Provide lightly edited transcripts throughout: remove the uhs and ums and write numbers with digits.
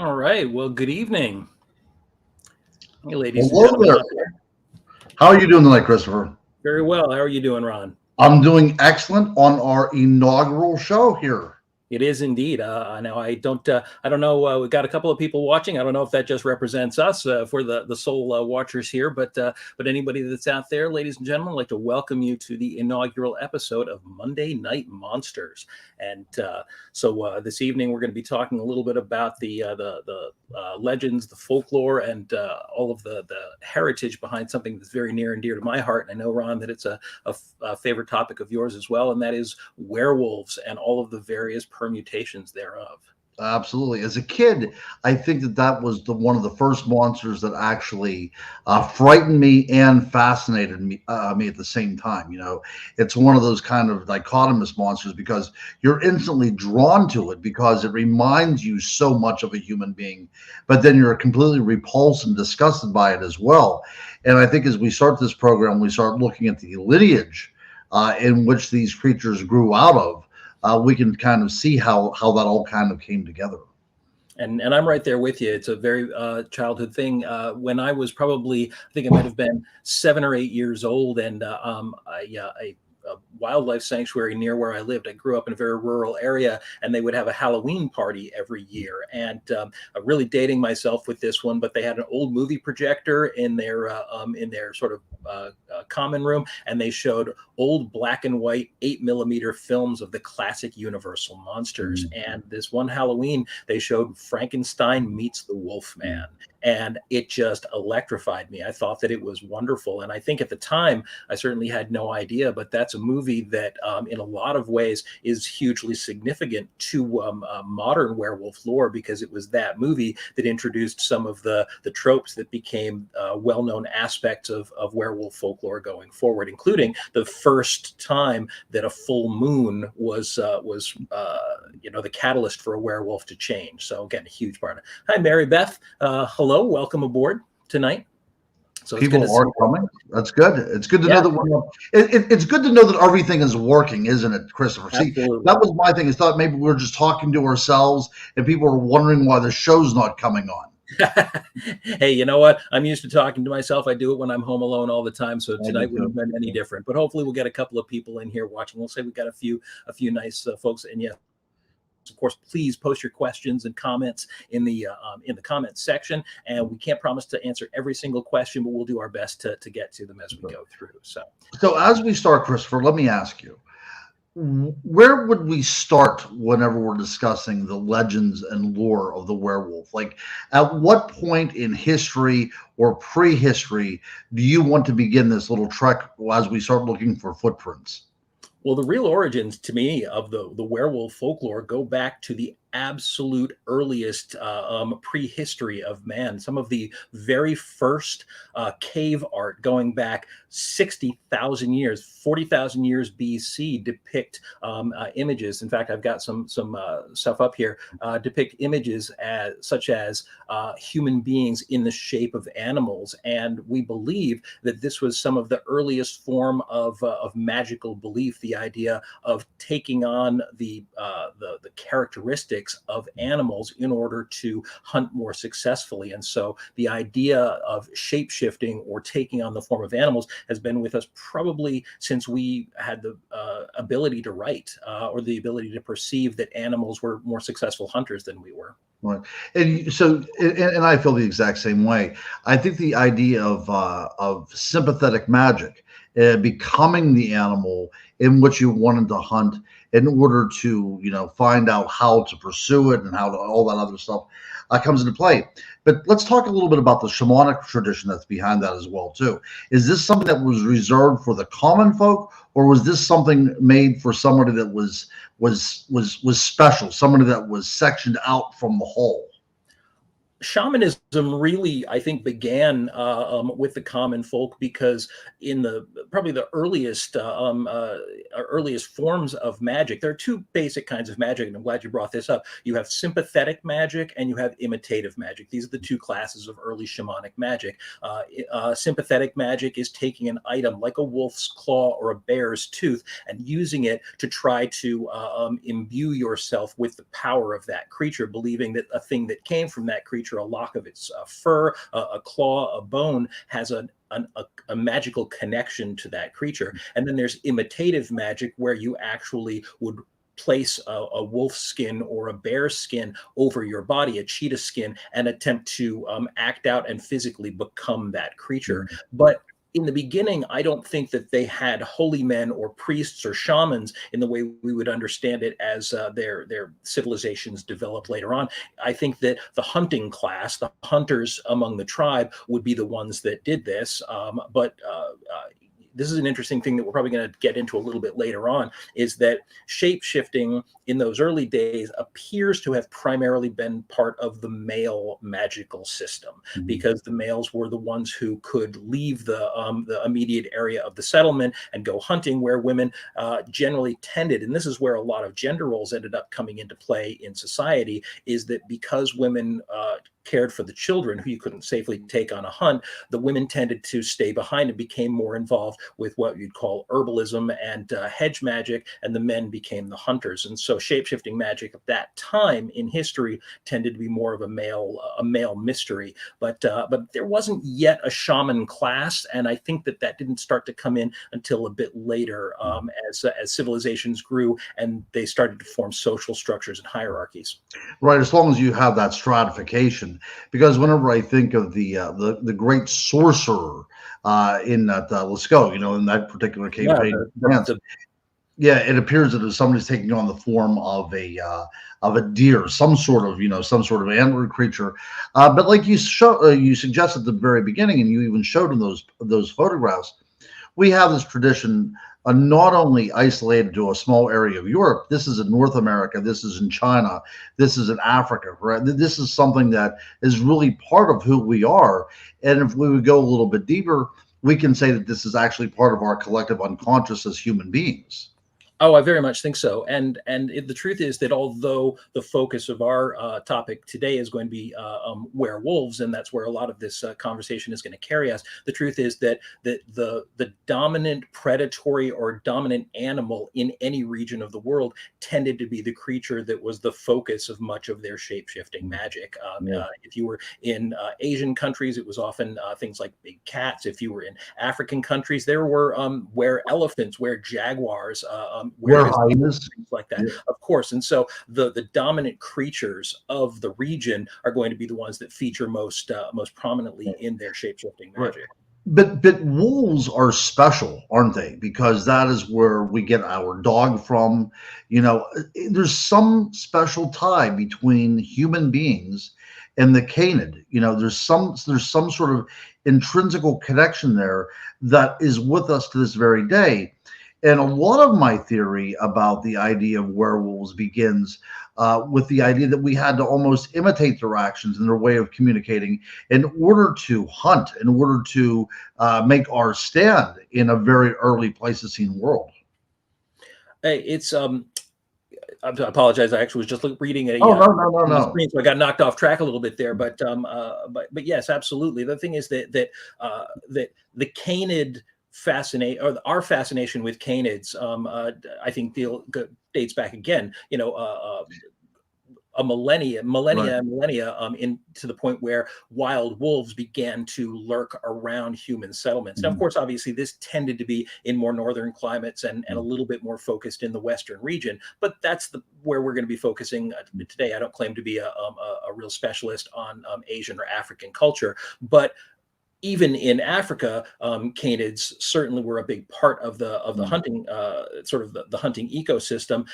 All right. Well, good evening. Hey, ladies and Hello gentlemen there. out there. How are you doing tonight, Christopher? Very well. How are you doing, Ron? I'm doing excellent on our inaugural show here. It is indeed. I know. I don't know. We've got a couple of people watching. I don't know if that just represents us, if we're the sole watchers here, but anybody that's out there, ladies and gentlemen, I'd like to welcome you to the inaugural episode of Monday Night Monsters. And this evening we're going to be talking a little bit about the legends, the folklore, and all of the heritage behind something that's very near and dear to my heart. And I know, Ron, that it's a favorite topic of yours as well, and that is werewolves and all of the various permutations thereof. Absolutely. As a kid, I think that was one of the first monsters that actually frightened me and fascinated me at the same time. It's one of those kind of dichotomous monsters because you're instantly drawn to it because it reminds you so much of a human being, but then you're completely repulsed and disgusted by it as well. And I think as we start this program, we start looking at the lineage in which these creatures grew out of. We can kind of see how that all kind of came together. And I'm right there with you. It's a very childhood thing. When I was probably, I think I might have been 7 or 8 years old, and a wildlife sanctuary near where I lived. I grew up in a very rural area, and they would have a Halloween party every year. And I'm really dating myself with this one, but they had an old movie projector in their sort of common room, and they showed old black and white 8mm films of the classic Universal monsters. And this one Halloween, they showed Frankenstein meets the Wolfman. And it just electrified me. I thought that it was wonderful. And I think at the time, I certainly had no idea, but that's a movie that in a lot of ways is hugely significant to modern werewolf lore, because it was that movie that introduced some of the tropes that became well-known aspects of werewolf folklore going forward, including the first time that a full moon was the catalyst for a werewolf to change. So again, a huge part of it. Hi, Mary Beth. Hello, welcome aboard tonight. So people are coming. That's good. It's good to know that it's good to know that everything is working, isn't it, Christopher? Absolutely. See, that was my thing. I thought maybe we were just talking to ourselves and people are wondering why the show's not coming on. Hey, you know what? I'm used to talking to myself. I do it when I'm home alone all the time. So tonight wouldn't have been any different. But hopefully we'll get a couple of people in here watching. We'll say we've got a few nice folks. And yes, of course, please post your questions and comments in the comments section. And we can't promise to answer every single question, but we'll do our best to get to them as we go through. So as we start, Christopher, let me ask you, where would we start whenever we're discussing the legends and lore of the werewolf? Like, at what point in history or prehistory do you want to begin this little trek as we start looking for footprints? Well, the real origins to me of the werewolf folklore go back to the absolute earliest prehistory of man. Some of the very first cave art going back 60,000 years, 40,000 years BC depict images. In fact, I've got some stuff up here, depict images such as human beings in the shape of animals. And we believe that this was some of the earliest form of magical belief, the idea of taking on the characteristics of animals in order to hunt more successfully. And so the idea of shape-shifting or taking on the form of animals has been with us probably since we had the ability to write or the ability to perceive that animals were more successful hunters than we were. Right. And so, and I feel the exact same way. I think the idea of sympathetic magic, becoming the animal in which you wanted to hunt in order to, find out how to pursue it and how to all that other stuff comes into play. But let's talk a little bit about the shamanic tradition that's behind that as well, too. Is this something that was reserved for the common folk, or was this something made for somebody that was special, somebody that was sectioned out from the whole? Shamanism really, I think, began with the common folk because in the probably the earliest forms of magic, there are two basic kinds of magic, and I'm glad you brought this up. You have sympathetic magic and you have imitative magic. These are the two classes of early shamanic magic. Sympathetic magic is taking an item like a wolf's claw or a bear's tooth and using it to try to imbue yourself with the power of that creature, believing that a thing that came from that creature, a lock of its fur, a claw, a bone, has a magical connection to that creature. And then there's imitative magic, where you actually would place a wolf skin or a bear skin over your body, a cheetah skin, and attempt to act out and physically become that creature. But in the beginning, I don't think that they had holy men or priests or shamans in the way we would understand it as their civilizations developed later on. I think that the hunting class, the hunters among the tribe, would be the ones that did this. But this is an interesting thing that we're probably going to get into a little bit later on, is that shape-shifting in those early days appears to have primarily been part of the male magical system, because the males were the ones who could leave the immediate area of the settlement and go hunting, where women generally tended, and this is where a lot of gender roles ended up coming into play in society, is that because women cared for the children who you couldn't safely take on a hunt, the women tended to stay behind and became more involved with what you'd call herbalism and hedge magic, and the men became the hunters. And so shape-shifting magic at that time in history tended to be more of a male mystery. But there wasn't yet a shaman class, and I think that didn't start to come in until a bit later, as civilizations grew and they started to form social structures and hierarchies. Right, as long as you have that stratification. Because whenever I think of the great sorcerer in that Lascaux, in that particular campaign, yeah, it appears that somebody's taking on the form of a deer, some sort of antlered creature. But like you suggested at the very beginning, and you even showed in those photographs, we have this tradition not only isolated to a small area of Europe. This is in North America. This is in China. This is in Africa. Right? This is something that is really part of who we are. And if we would go a little bit deeper, we can say that this is actually part of our collective unconscious as human beings. Oh, I very much think so. And the truth is that although the focus of our topic today is going to be werewolves, and that's where a lot of this conversation is going to carry us, the truth is that the dominant predatory or dominant animal in any region of the world tended to be the creature that was the focus of much of their shape-shifting magic. If you were in Asian countries, it was often things like big cats. If you were in African countries, there were were-elephants, were-jaguars, hyenas, things like that, of course. And so the dominant creatures of the region are going to be the ones that feature most prominently in their shape-shifting magic. But wolves are special, aren't they? Because that is where we get our dog from. There's some special tie between human beings and the canid. There's some sort of intrinsical connection there that is with us to this very day. And a lot of my theory about the idea of werewolves begins with the idea that we had to almost imitate their actions and their way of communicating in order to hunt, in order to make our stand in a very early Pleistocene world. It's I apologize. I actually was just reading no. Screen, so I got knocked off track a little bit there. But yes, absolutely. The thing is that the canid our fascination with canids, I think dates back again, a millennia, to the point where wild wolves began to lurk around human settlements. Now, of course, obviously, this tended to be in more northern climates and a little bit more focused in the western region. But that's where we're going to be focusing today. I don't claim to be a real specialist on Asian or African culture, but even in Africa, canids certainly were a big part of the hunting, sort of the hunting ecosystem.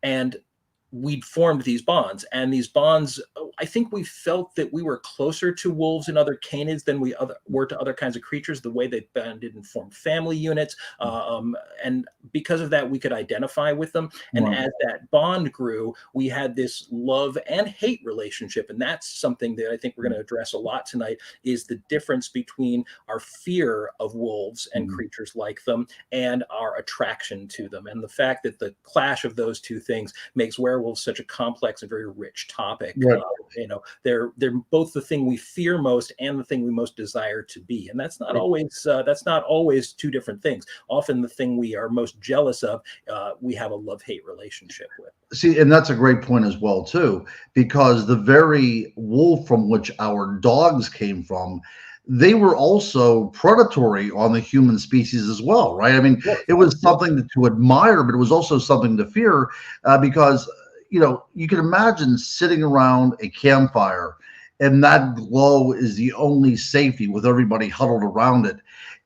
And we'd formed these bonds, and these bonds, I think we felt that we were closer to wolves and other canids than were to other kinds of creatures, the way they banded and formed family units. And because of that, we could identify with them. And Right. as that bond grew, we had this love and hate relationship. And that's something that I think we're going to address a lot tonight, is the difference between our fear of wolves and Mhm. creatures like them and our attraction to them. And the fact that the clash of those two things makes werewolves such a complex and very rich topic. Right. They're both the thing we fear most and the thing we most desire to be, and that's not always two different things. Often the thing we are most jealous of, we have a love-hate relationship with. See, and that's a great point as well, too, because the very wolf from which our dogs came from, they were also predatory on the human species as well, right? I mean, it was something to admire, but it was also something to fear, because you can imagine sitting around a campfire, and that glow is the only safety with everybody huddled around it.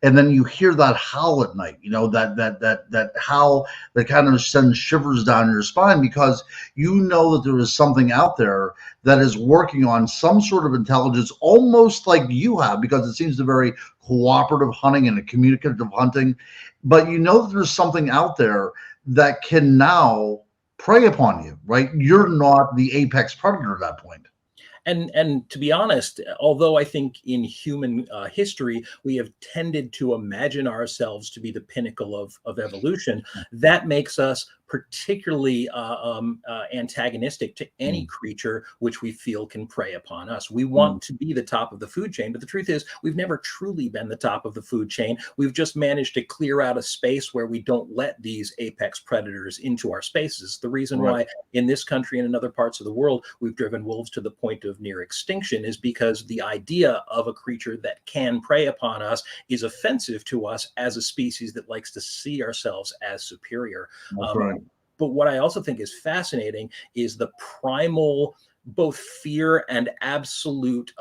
And then you hear that howl at night, that howl that kind of sends shivers down your spine, because you know that there is something out there that is working on some sort of intelligence, almost like you have, because it seems to be very cooperative hunting and a communicative hunting. But you know that there's something out there that can now prey upon you, right? You're not the apex predator at that point. And to be honest, although I think in human history we have tended to imagine ourselves to be the pinnacle of evolution, that makes us particularly antagonistic to any creature which we feel can prey upon us. We want to be the top of the food chain, but the truth is we've never truly been the top of the food chain. We've just managed to clear out a space where we don't let these apex predators into our spaces. The reason why in this country and in other parts of the world we've driven wolves to the point of near extinction is because the idea of a creature that can prey upon us is offensive to us as a species that likes to see ourselves as superior. That's right. But what I also think is fascinating is the primal both fear and absolute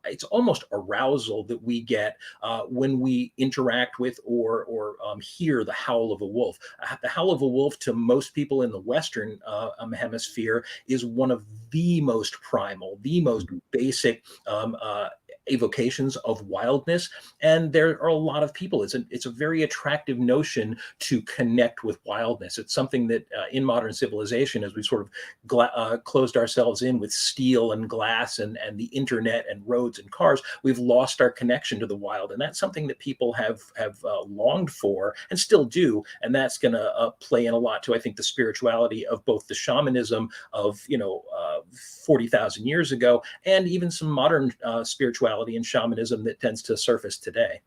it's almost arousal that we get when we interact with or hear the howl of a wolf. The howl of a wolf to most people in the Western hemisphere is one of the most primal, the most basic evocations of wildness, and there are a lot of people. It's a very attractive notion to connect with wildness. It's something that in modern civilization, as we sort of closed ourselves in with steel and glass and the internet and roads and cars, we've lost our connection to the wild, and that's something that people have longed for and still do, and that's going to play in a lot to, I think, the spirituality of both the shamanism of 40,000 years ago and even some modern spirituality and shamanism that tends to surface today.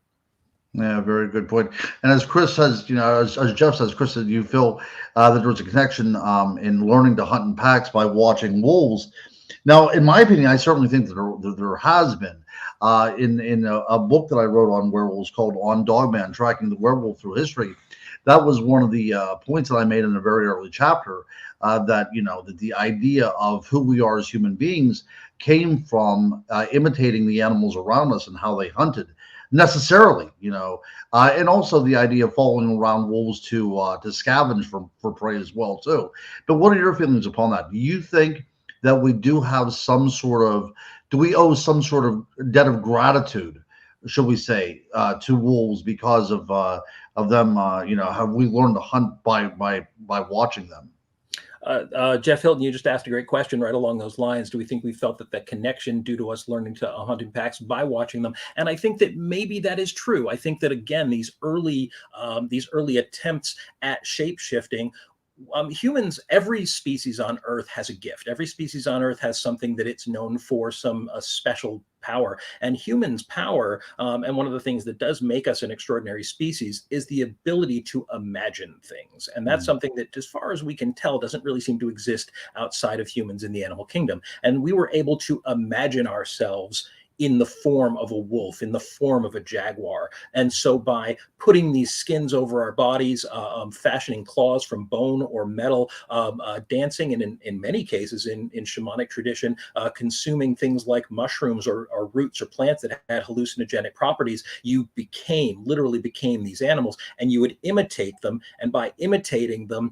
Yeah, very good point. And as Chris says, as Jeff says, Chris said, you feel that there was a connection in learning to hunt in packs by watching wolves. Now, in my opinion, I certainly think that there has been. In a book that I wrote on werewolves called On Dogman, Tracking the Werewolf Through History, that was one of the points that I made in a very early chapter, that the idea of who we are as human beings came from imitating the animals around us and how they hunted necessarily, and also the idea of following around wolves to scavenge for prey as well too. But what are your feelings upon that? Do you think that we do have do we owe some sort of debt of gratitude, should we say, to wolves because of them? Have we learned to hunt by watching them? Jeff Hilton, you just asked a great question right along those lines. Do we think we felt that connection due to us learning to hunt in packs by watching them? And I think that maybe that is true. I think that, again, these early attempts at shape shifting, humans, every species on Earth has a gift. Every species on Earth has something that it's known for, some special power. And humans' power, and one of the things that does make us an extraordinary species, is the ability to imagine things. And that's something that, as far as we can tell, doesn't really seem to exist outside of humans in the animal kingdom. And we were able to imagine ourselves in the form of a wolf, in the form of a jaguar. And so by putting these skins over our bodies, fashioning claws from bone or metal, dancing, and in many cases in shamanic tradition, consuming things like mushrooms or roots or plants that had hallucinogenic properties, you literally became these animals, and you would imitate them. And by imitating them,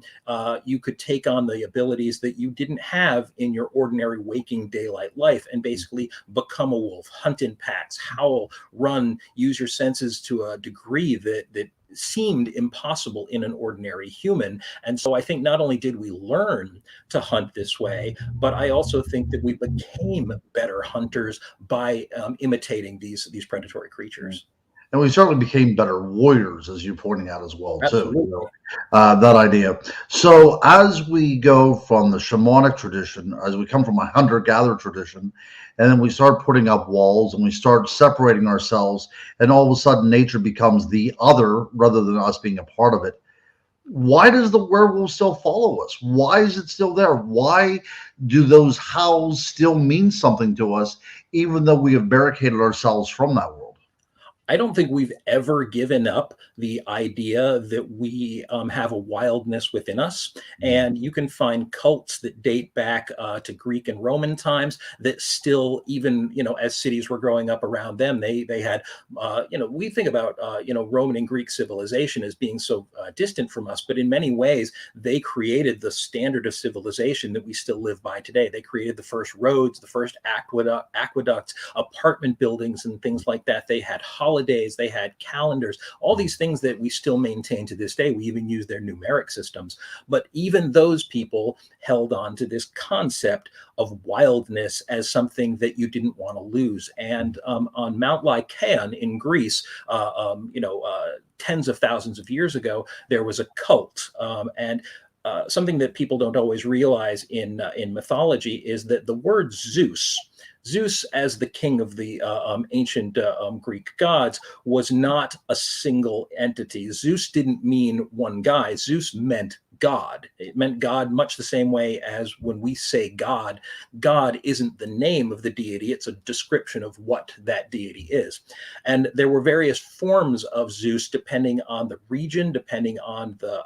you could take on the abilities that you didn't have in your ordinary waking daylight life, and basically become a wolf, hunt in packs, howl, run, use your senses to a degree that seemed impossible in an ordinary human. And so I think not only did we learn to hunt this way, but I also think that we became better hunters by imitating these predatory creatures. And we certainly became better warriors, as you're pointing out as well, too. Absolutely. That idea. So as we go from the shamanic tradition, as we come from a hunter-gatherer tradition, and then we start putting up walls and we start separating ourselves, and all of a sudden nature becomes the other rather than us being a part of it. Why does the werewolf still follow us? Why is it still there? Why do those howls still mean something to us, even though we have barricaded ourselves from that world? I don't think we've ever given up the idea that we have a wildness within us. And you can find cults that date back to Greek and Roman times that still, even, as cities were growing up around them, they had, we think about, Roman and Greek civilization as being so distant from us. But in many ways, they created the standard of civilization that we still live by today. They created the first roads, the first aqueducts, apartment buildings, and things like that. They had holidays, they had calendars, all these things that we still maintain to this day. We even use their numeric systems. But even those people held on to this concept of wildness as something that you didn't want to lose. And on Mount Lycaon in Greece, tens of thousands of years ago, there was a cult. And something that people don't always realize in mythology is that the word Zeus, as the king of the ancient Greek gods, was not a single entity. Zeus didn't mean one guy. Zeus meant God. It meant God much the same way as when we say God. God isn't the name of the deity, it's a description of what that deity is. And there were various forms of Zeus depending on the region, depending on the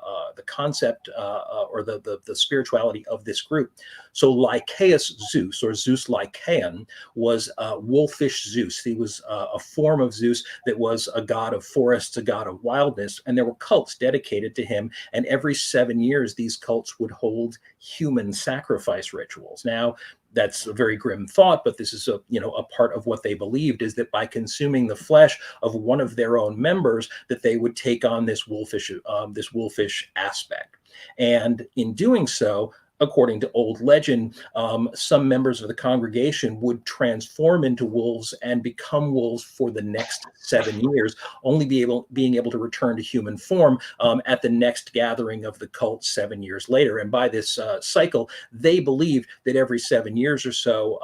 concept or the spirituality of this group. So Lycaeus Zeus, or Zeus Lycaean, was wolfish Zeus. He was a form of Zeus that was a god of forests, a god of wildness, and there were cults dedicated to him. And every 7 years, these cults would hold human sacrifice rituals. Now, that's a very grim thought, but this is a part of what they believed, is that by consuming the flesh of one of their own members, that they would take on this wolfish aspect. And in doing so, according to old legend, some members of the congregation would transform into wolves and become wolves for the next 7 years, only being able to return to human form at the next gathering of the cult 7 years later. And by this cycle, they believed that every 7 years or so,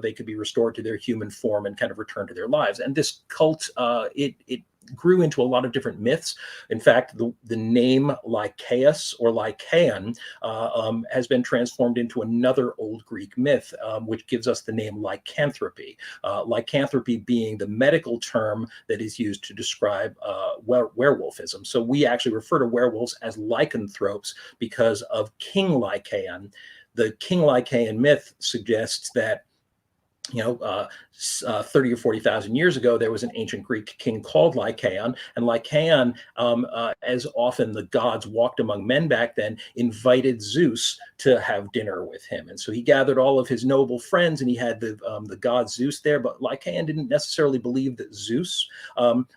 they could be restored to their human form and kind of return to their lives. And this cult, it grew into a lot of different myths. In fact, the name Lycaeus or Lycaon has been transformed into another old Greek myth, which gives us the name lycanthropy. Lycanthropy being the medical term that is used to describe werewolfism. So we actually refer to werewolves as lycanthropes because of King Lycaon. The King Lycaon myth suggests that 30 or 40,000 years ago, there was an ancient Greek king called Lycaon, and Lycaon, as often the gods walked among men back then, invited Zeus to have dinner with him. And so he gathered all of his noble friends, and he had the god Zeus there. But Lycaon didn't necessarily believe that Zeus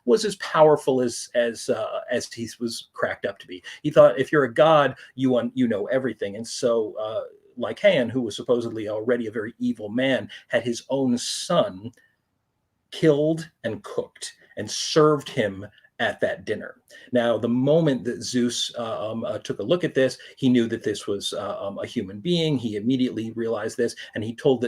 was as powerful as he was cracked up to be. He thought, if you're a god, you know everything. And so Lycaon, who was supposedly already a very evil man, had his own son killed and cooked and served him at that dinner. Now, the moment that Zeus took a look at this, he knew that this was a human being. He immediately realized this, and he told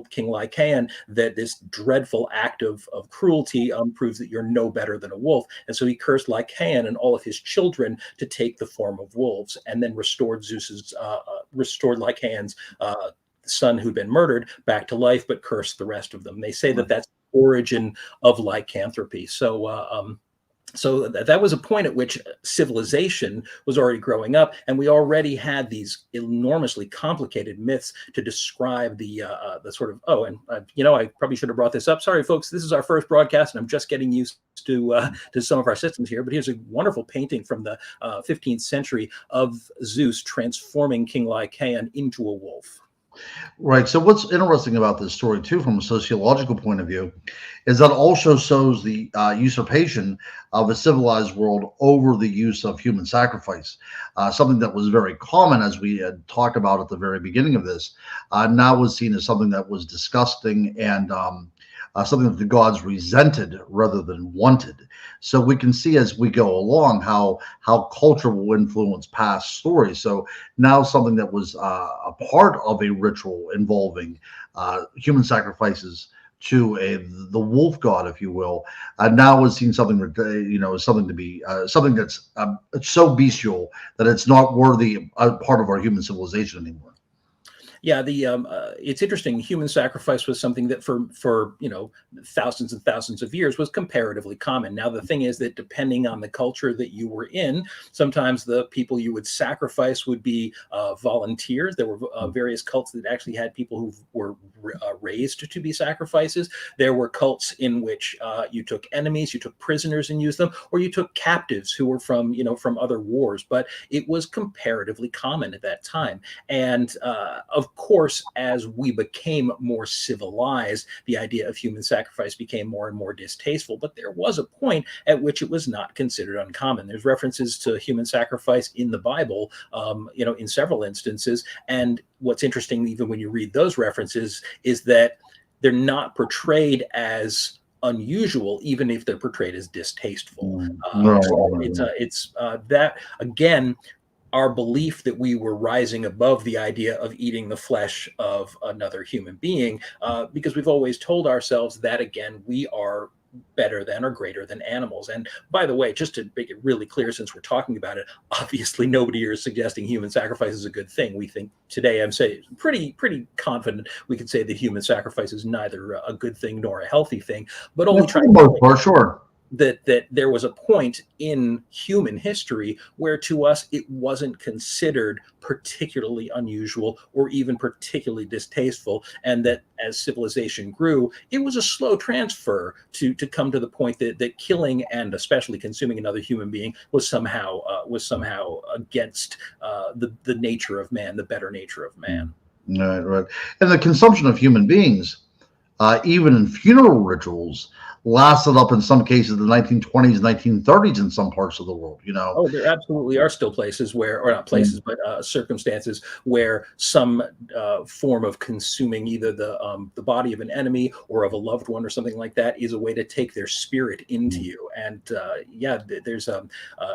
King Lycaon that this dreadful act of cruelty proves that you're no better than a wolf. And so he cursed Lycaon and all of his children to take the form of wolves, and then restored Lycaon's son who'd been murdered back to life, but cursed the rest of them. They say that that's the origin of lycanthropy. So that was a point at which civilization was already growing up, and we already had these enormously complicated myths to describe the sort of I probably should have brought this up. Sorry, folks, this is our first broadcast, and I'm just getting used to some of our systems here. But here's a wonderful painting from the 15th century of Zeus transforming King Lycaon into a wolf. Right. So what's interesting about this story, too, from a sociological point of view, is that also shows the usurpation of a civilized world over the use of human sacrifice, something that was very common, as we had talked about at the very beginning of this, now was seen as something that was disgusting and something that the gods resented rather than wanted. So we can see as we go along how culture will influence past stories. So now something that was a part of a ritual involving human sacrifices to the wolf god, if you will, now is seen something something to be something that's so bestial that it's not worthy part of our human civilization anymore. Yeah, it's interesting. Human sacrifice was something that for thousands and thousands of years was comparatively common. Now the thing is that depending on the culture that you were in, sometimes the people you would sacrifice would be volunteers. There were various cults that actually had people who were raised to be sacrifices. There were cults in which you took enemies, you took prisoners and used them, or you took captives who were from other wars. But it was comparatively common at that time, and of course, as we became more civilized, the idea of human sacrifice became more and more distasteful. But there was a point at which it was not considered uncommon. There's references to human sacrifice in the Bible, in several instances. And what's interesting, even when you read those references, is that they're not portrayed as unusual, even if they're portrayed as distasteful. It's that again. Our belief that we were rising above the idea of eating the flesh of another human being, because we've always told ourselves that, again, we are better than or greater than animals. And by the way, just to make it really clear, since we're talking about it, obviously nobody here is suggesting human sacrifice is a good thing. We think today, I'm saying pretty confident we could say that human sacrifice is neither a good thing nor a healthy thing, but only trying to for sure. That there was a point in human history where to us it wasn't considered particularly unusual or even particularly distasteful, and that as civilization grew, it was a slow transfer to come to the point that killing and especially consuming another human being was somehow against the nature of man, the better nature of man. Right. And the consumption of human beings, even in funeral rituals, lasted up in some cases the 1920s, 1930s in some parts of the world. Oh, there absolutely are still places where, or not places, but circumstances where some form of consuming either the body of an enemy or of a loved one or something like that is a way to take their spirit into you. And there's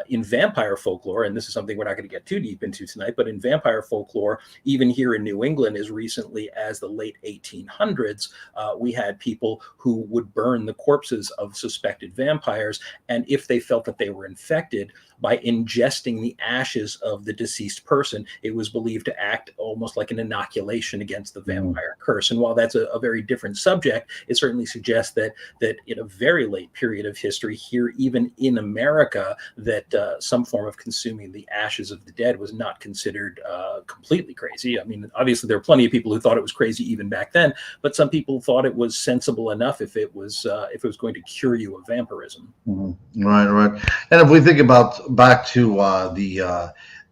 in vampire folklore, and this is something we're not going to get too deep into tonight, but in vampire folklore, even here in New England, as recently as the late 1800s, we had people who would burn the corpses of suspected vampires, and if they felt that they were infected, by ingesting the ashes of the deceased person, it was believed to act almost like an inoculation against the vampire curse. And while that's a very different subject, it certainly suggests that in a very late period of history here, even in America, that some form of consuming the ashes of the dead was not considered completely crazy. I mean, obviously there are plenty of people who thought it was crazy even back then, but some people thought it was sensible enough if it was going to cure you of vampirism. Right. And if we think about back to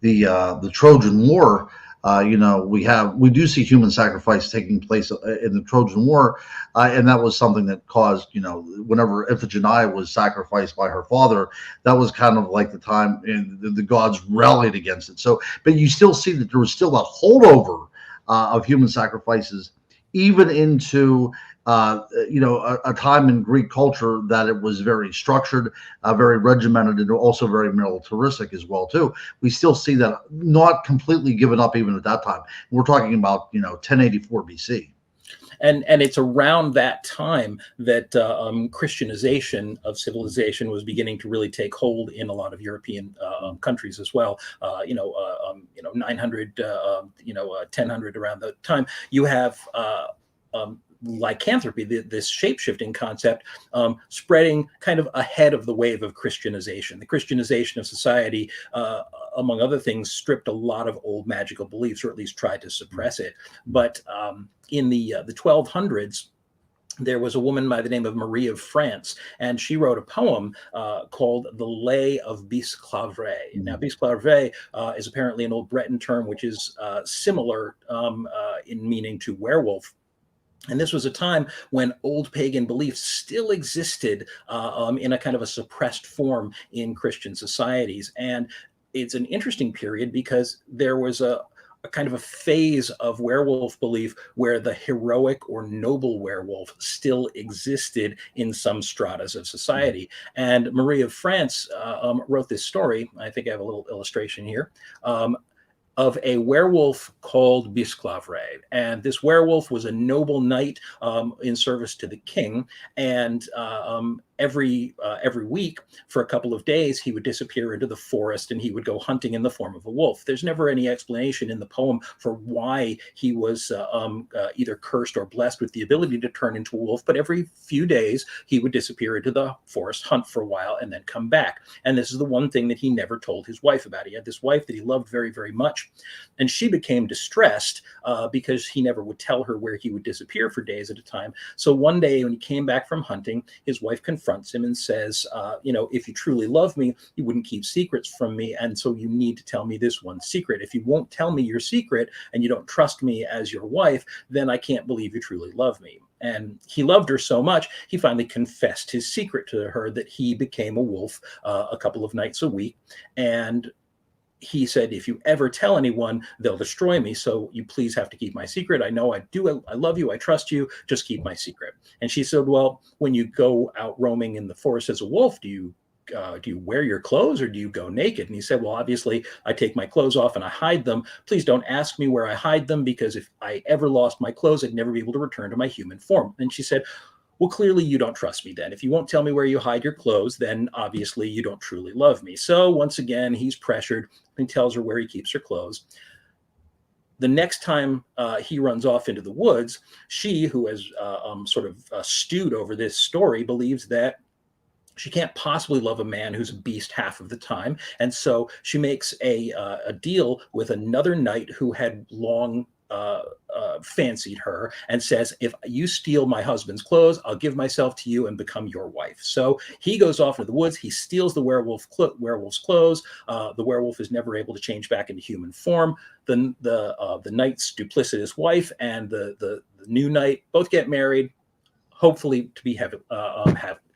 the Trojan War, we do see human sacrifice taking place in the Trojan War, and that was something that caused, whenever Iphigenia was sacrificed by her father, that was kind of like the time the gods rallied against it. So, but you still see that there was still that holdover of human sacrifices, even into a time in Greek culture that it was very structured, very regimented, and also very militaristic as well too. We still see that not completely given up even at that time. We're talking about 1084 BC. And it's around that time that Christianization of civilization was beginning to really take hold in a lot of European countries as well. 900, 1000 around the time you have. Lycanthropy, this shape-shifting concept, spreading kind of ahead of the wave of Christianization. The Christianization of society, among other things, stripped a lot of old magical beliefs, or at least tried to suppress it. But in the 1200s, there was a woman by the name of Marie of France, and she wrote a poem called The Lay of Bisclavret. Now, Bisclavret is apparently an old Breton term, which is similar in meaning to werewolf. And this was a time when old pagan beliefs still existed in a kind of a suppressed form in Christian societies. And it's an interesting period because there was a kind of a phase of werewolf belief where the heroic or noble werewolf still existed in some stratas of society. And Marie of France wrote this story. I think I have a little illustration here. Of a werewolf called Bisclavret. And this werewolf was a noble knight in service to the king. And every week for a couple of days, he would disappear into the forest and he would go hunting in the form of a wolf. There's never any explanation in the poem for why he was either cursed or blessed with the ability to turn into a wolf, but every few days he would disappear into the forest, hunt for a while, and then come back. And this is the one thing that he never told his wife about. He had this wife that he loved very, very much, and she became distressed because he never would tell her where he would disappear for days at a time. So one day when he came back from hunting, his wife confronts him and says, if you truly love me, you wouldn't keep secrets from me. And so you need to tell me this one secret. If you won't tell me your secret and you don't trust me as your wife, then I can't believe you truly love me. And he loved her so much, he finally confessed his secret to her, that he became a wolf a couple of nights a week. And he said, if you ever tell anyone, they'll destroy me. So you please have to keep my secret. I know I do. I love you. I trust you. Just keep my secret. And she said, well, when you go out roaming in the forest as a wolf, do you wear your clothes or do you go naked? And he said, well, obviously I take my clothes off and I hide them. Please don't ask me where I hide them, because if I ever lost my clothes, I'd never be able to return to my human form. And she said, well, clearly you don't trust me then. If you won't tell me where you hide your clothes, then obviously you don't truly love me. So once again, he's pressured and tells her where he keeps her clothes. The next time he runs off into the woods, she, who has sort of stewed over this story, believes that she can't possibly love a man who's a beast half of the time. And so she makes a deal with another knight who had long fancied her, and says, if you steal my husband's clothes, I'll give myself to you and become your wife. So he goes off into the woods. He steals the werewolf's clothes. The werewolf is never able to change back into human form. The knight's duplicitous wife and the new knight both get married, hopefully to be have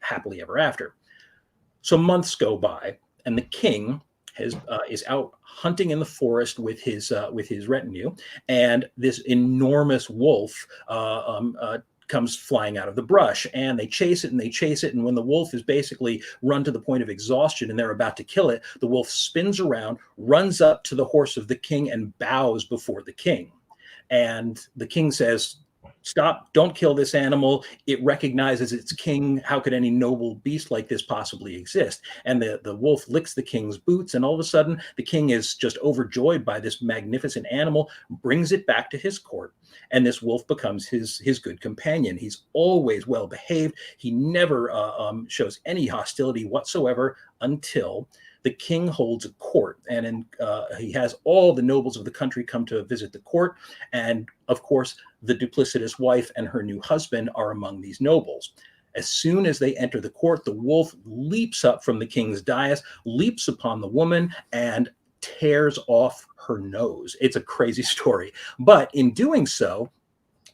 happily ever after. So months go by, and the king is out hunting in the forest with his retinue, and this enormous wolf comes flying out of the brush, and they chase it and they chase it. And when the wolf is basically run to the point of exhaustion and they're about to kill it, the wolf spins around, runs up to the horse of the king, and bows before the king. And the king says, stop, don't kill this animal. It recognizes its king. How could any noble beast like this possibly exist? And the wolf licks the king's boots, and all of a sudden the king is just overjoyed by this magnificent animal, brings it back to his court, and this wolf becomes his good companion. He's always well behaved. He never shows any hostility whatsoever until the king holds a court, and he has all the nobles of the country come to visit the court. And of course, the duplicitous wife and her new husband are among these nobles. As soon as they enter the court, the wolf leaps up from the king's dais, leaps upon the woman, and tears off her nose. It's a crazy story. But in doing so,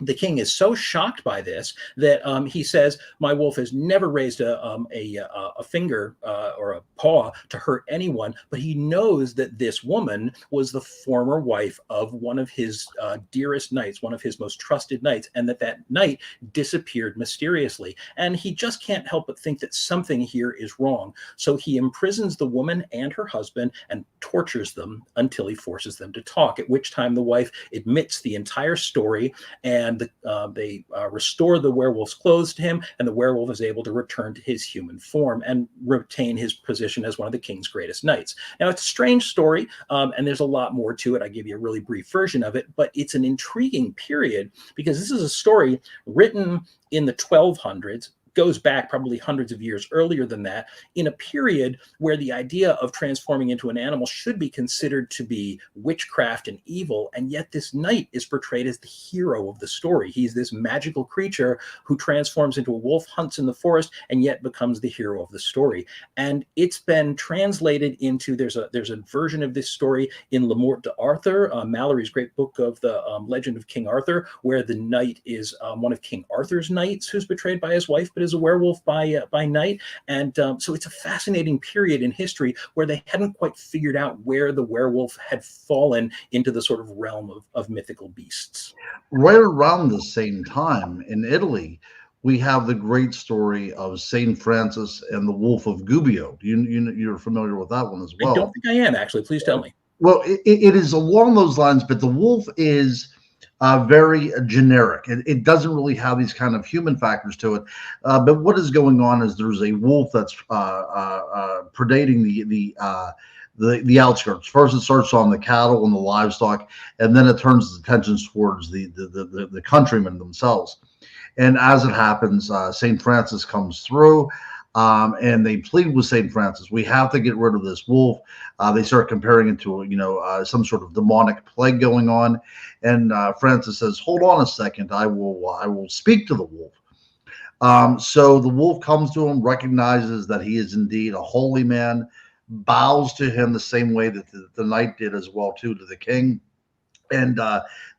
the king is so shocked by this that he says, my wolf has never raised a finger or a paw to hurt anyone, but he knows that this woman was the former wife of one of his dearest knights, one of his most trusted knights, and that knight disappeared mysteriously. And he just can't help but think that something here is wrong. So he imprisons the woman and her husband and tortures them until he forces them to talk, at which time the wife admits the entire story, and they restore the werewolf's clothes to him, and the werewolf is able to return to his human form and retain his position as one of the king's greatest knights. Now, it's a strange story, and there's a lot more to it. I give you a really brief version of it, but it's an intriguing period because this is a story written in the 1200s, goes back probably hundreds of years earlier than that, in a period where the idea of transforming into an animal should be considered to be witchcraft and evil, and yet this knight is portrayed as the hero of the story. He's this magical creature who transforms into a wolf, hunts in the forest, and yet becomes the hero of the story. And it's been translated into, there's a version of this story in Le Morte d'Arthur, Mallory's great book of the legend of King Arthur, where the knight is one of King Arthur's knights who's betrayed by his wife, but is a werewolf by night. And so it's a fascinating period in history where they hadn't quite figured out where the werewolf had fallen into the sort of realm of mythical beasts. Right around the same time in Italy, we have the great story of Saint Francis and the Wolf of Gubbio. You're familiar with that one as well? I don't think I am, actually. Please tell me. Well, it is along those lines, but the wolf is very generic. It doesn't really have these kind of human factors to it. But what is going on is there's a wolf that's predating the outskirts. First, it starts on the cattle and the livestock, and then it turns its attention towards the countrymen themselves. And as it happens, Saint Francis comes through. And they plead with Saint Francis, we have to get rid of this wolf. They start comparing it to, some sort of demonic plague going on. And Francis says, hold on a second, I will speak to the wolf. So the wolf comes to him, recognizes that he is indeed a holy man, bows to him the same way that the knight did as well too to the king. And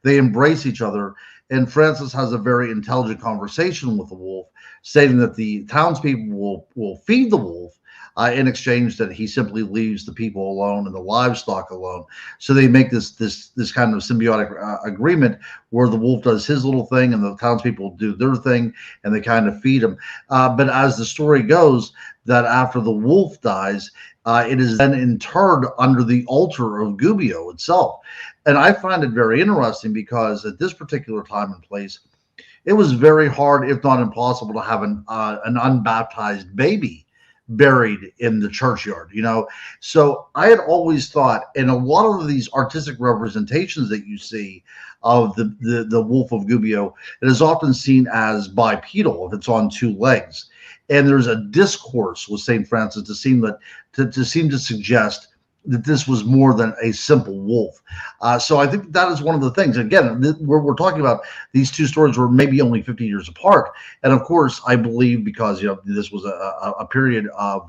they embrace each other. And Francis has a very intelligent conversation with the wolf, stating that the townspeople will feed the wolf in exchange that he simply leaves the people alone and the livestock alone. So they make this kind of symbiotic agreement where the wolf does his little thing and the townspeople do their thing, and they kind of feed him. But as the story goes, that after the wolf dies, it is then interred under the altar of Gubbio itself. And I find it very interesting because at this particular time and place, it was very hard, if not impossible, to have an unbaptized baby buried in the churchyard, So I had always thought, in a lot of these artistic representations that you see of the Wolf of Gubbio, it is often seen as bipedal if it's on two legs. And there's a discourse with St. Francis to seem to suggest that this was more than a simple wolf. So I think that is one of the things. Again, we're talking about these two stories were maybe only 50 years apart. And of course, I believe because this was a period of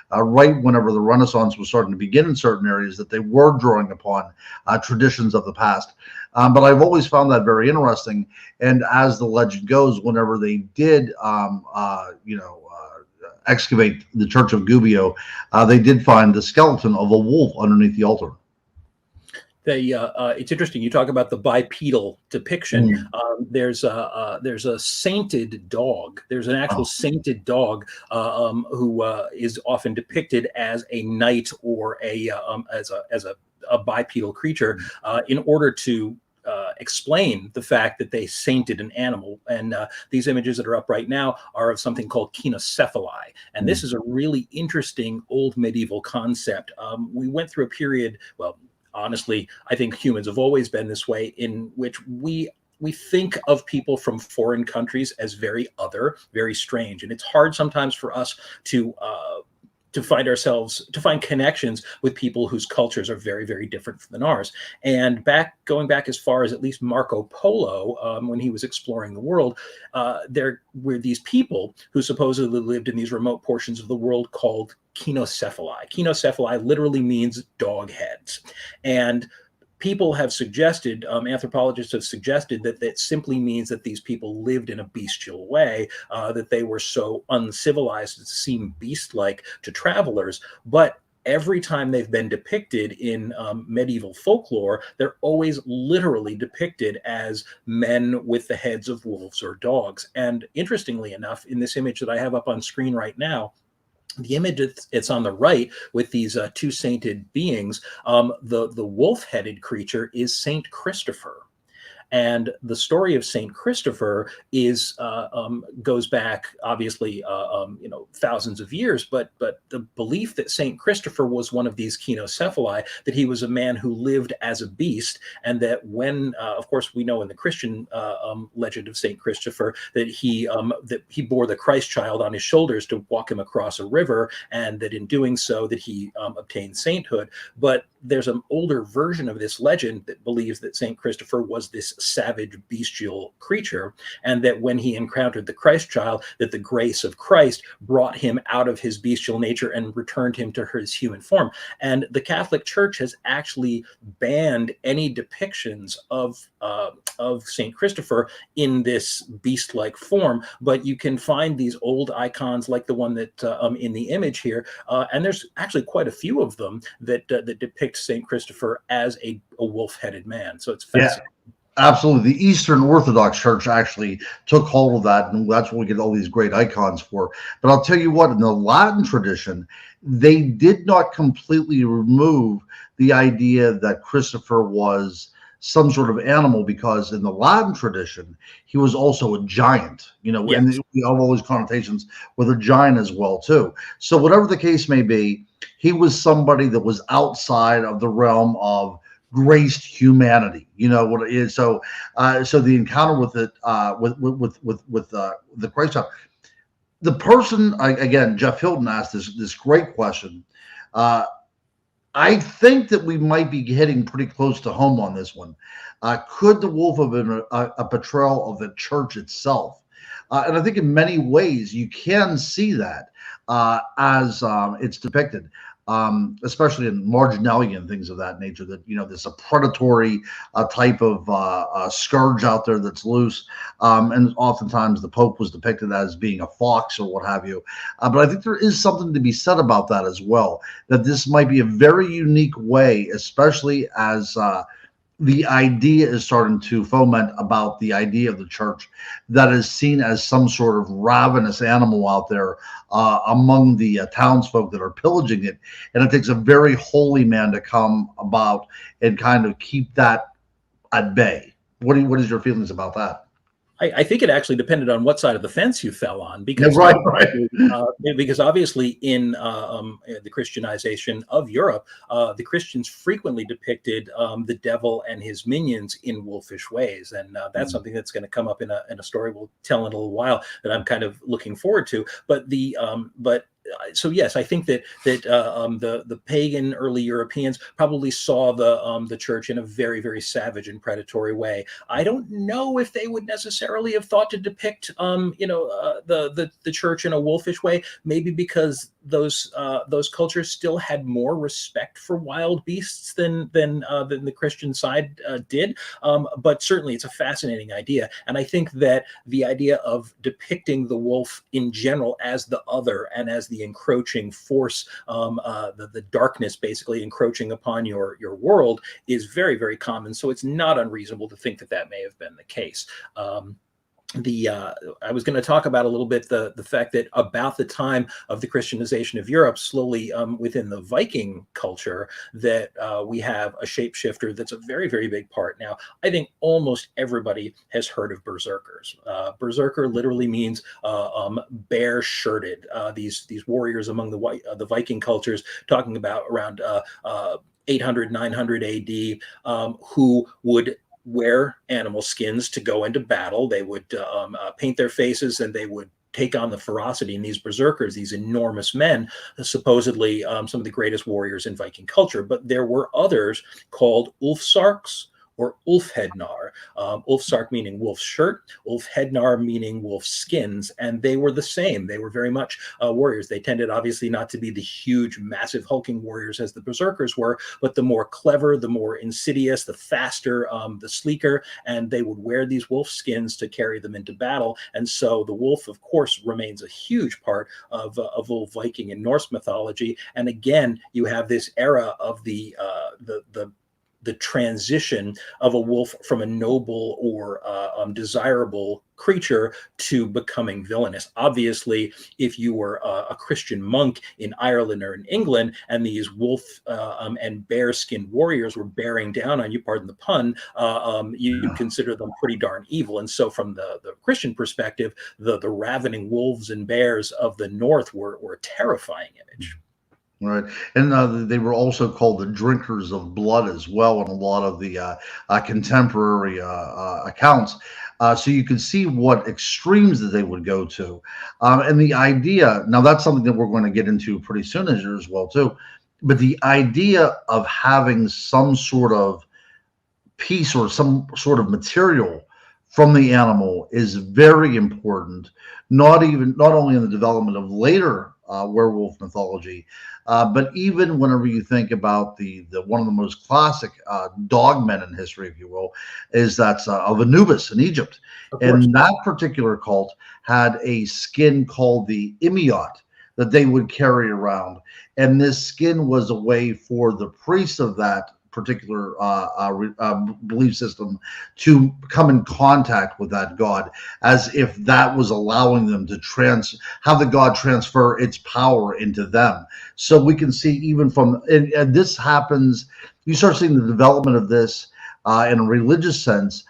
right whenever the Renaissance was starting to begin in certain areas, that they were drawing upon traditions of the past. But I've always found that very interesting. And as the legend goes, whenever they did, excavate the Church of Gubbio, they did find the skeleton of a wolf underneath the altar. It's interesting. You talk about the bipedal depiction. There's a sainted dog. There's an actual sainted dog who is often depicted as a knight or as a bipedal creature in order to explain the fact that they sainted an animal. And these images that are up right now are of something called kinocephali. And this is a really interesting old medieval concept. We went through a period, well, honestly, I think humans have always been this way, in which we think of people from foreign countries as very other, very strange. And it's hard sometimes for us to find connections with people whose cultures are very, very different than ours. And going back as far as at least Marco Polo, when he was exploring the world, there were these people who supposedly lived in these remote portions of the world called kinocephali. Kinocephali literally means dog heads. And people have suggested, anthropologists have suggested that that simply means that these people lived in a bestial way, that they were so uncivilized to seem beast-like to travelers. But every time they've been depicted in medieval folklore, they're always literally depicted as men with the heads of wolves or dogs. And interestingly enough, in this image that I have up on screen right now, the image it's on the right with these two sainted beings, the wolf-headed creature is Saint Christopher. And the story of Saint Christopher is goes back obviously thousands of years, but the belief that Saint Christopher was one of these kenocephali, that he was a man who lived as a beast, and that when of course we know in the Christian legend of Saint Christopher that he bore the Christ child on his shoulders to walk him across a river, and that in doing so that he obtained sainthood. But there's an older version of this legend that believes that Saint Christopher was this savage bestial creature, and that when he encountered the Christ child, that the grace of Christ brought him out of his bestial nature and returned him to his human form. And the Catholic Church has actually banned any depictions of Saint Christopher in this beast-like form, but you can find these old icons like the one that in the image here, and there's actually quite a few of them that depict Saint Christopher as a wolf-headed man. So it's fascinating. Yeah. Absolutely. The Eastern Orthodox Church actually took hold of that, and that's what we get all these great icons for. But I'll tell you what, in the Latin tradition, they did not completely remove the idea that Christopher was some sort of animal, because in the Latin tradition, he was also a giant, Yes. and we have all these connotations with a giant as well, too. So whatever the case may be, he was somebody that was outside of the realm of graced humanity, what it is. So the encounter with it, with the Christ child, the person, again, Jeff Hilton asked this great question. I think that we might be hitting pretty close to home on this one. Could the wolf have been a betrayal of the church itself? And I think in many ways you can see that as it's depicted. Especially in marginalia and things of that nature, that there's a predatory type of scourge out there that's loose, and oftentimes the Pope was depicted as being a fox or what have you. But I think there is something to be said about that as well, that this might be a very unique way, especially as the idea is starting to foment about the idea of the church that is seen as some sort of ravenous animal out there among the townsfolk that are pillaging it. And it takes a very holy man to come about and kind of keep that at bay. What is your feelings about that? I think it actually depended on what side of the fence you fell on, because right. Because obviously in the Christianization of Europe, the Christians frequently depicted the devil and his minions in wolfish ways, and that's something that's going to come up in a story we'll tell in a little while that I'm kind of looking forward to. But so yes, I think that the pagan early Europeans probably saw the church in a very, very savage and predatory way. I don't know if they would necessarily have thought to depict the church in a wolfish way. Maybe because those cultures still had more respect for wild beasts than the Christian side did. But certainly, it's a fascinating idea, and I think that the idea of depicting the wolf in general as the other and as the encroaching force, the darkness basically encroaching upon your world, is very, very common. So it's not unreasonable to think that that may have been the case. I was going to talk about a little bit the fact that about the time of the Christianization of Europe, slowly within the Viking culture, that we have a shapeshifter that's a very, very big part. Now, I think almost everybody has heard of berserkers. Berserker literally means bare-shirted. These warriors among the Viking cultures, talking about around 800, 900 AD, who would wear animal skins to go into battle. They would paint their faces, and they would take on the ferocity. And these berserkers, these enormous men, supposedly some of the greatest warriors in Viking culture. But there were others called ulfsarks or Ulfhednar. Ulfsark meaning wolf's shirt, Ulfhednar meaning wolf skins, and they were the same. They were very much warriors. They tended obviously not to be the huge, massive hulking warriors as the berserkers were, but the more clever, the more insidious, the faster, the sleeker, and they would wear these wolf skins to carry them into battle. And so the wolf, of course, remains a huge part of old Viking and Norse mythology. And again, you have this era of the transition of a wolf from a noble or desirable creature to becoming villainous. Obviously, if you were a Christian monk in Ireland or in England, and these wolf and bear-skinned warriors were bearing down on you, pardon the pun, you'd consider them pretty darn evil. And so from the Christian perspective, the ravening wolves and bears of the North were a terrifying image. Right, and they were also called the drinkers of blood as well in a lot of the contemporary accounts. So you can see what extremes that they would go to, and the idea. Now that's something that we're going to get into pretty soon as well too. But the idea of having some sort of piece or some sort of material from the animal is very important. Not only in the development of later werewolf mythology, but even whenever you think about the one of the most classic dogmen in history, if you will, is that's of Anubis in Egypt, and that particular cult had a skin called the imiot that they would carry around, and this skin was a way for the priests of that particular belief system to come in contact with that god, as if that was allowing them to have the god transfer its power into them. So we can see even from, and this happens, you start seeing the development of this in a religious sense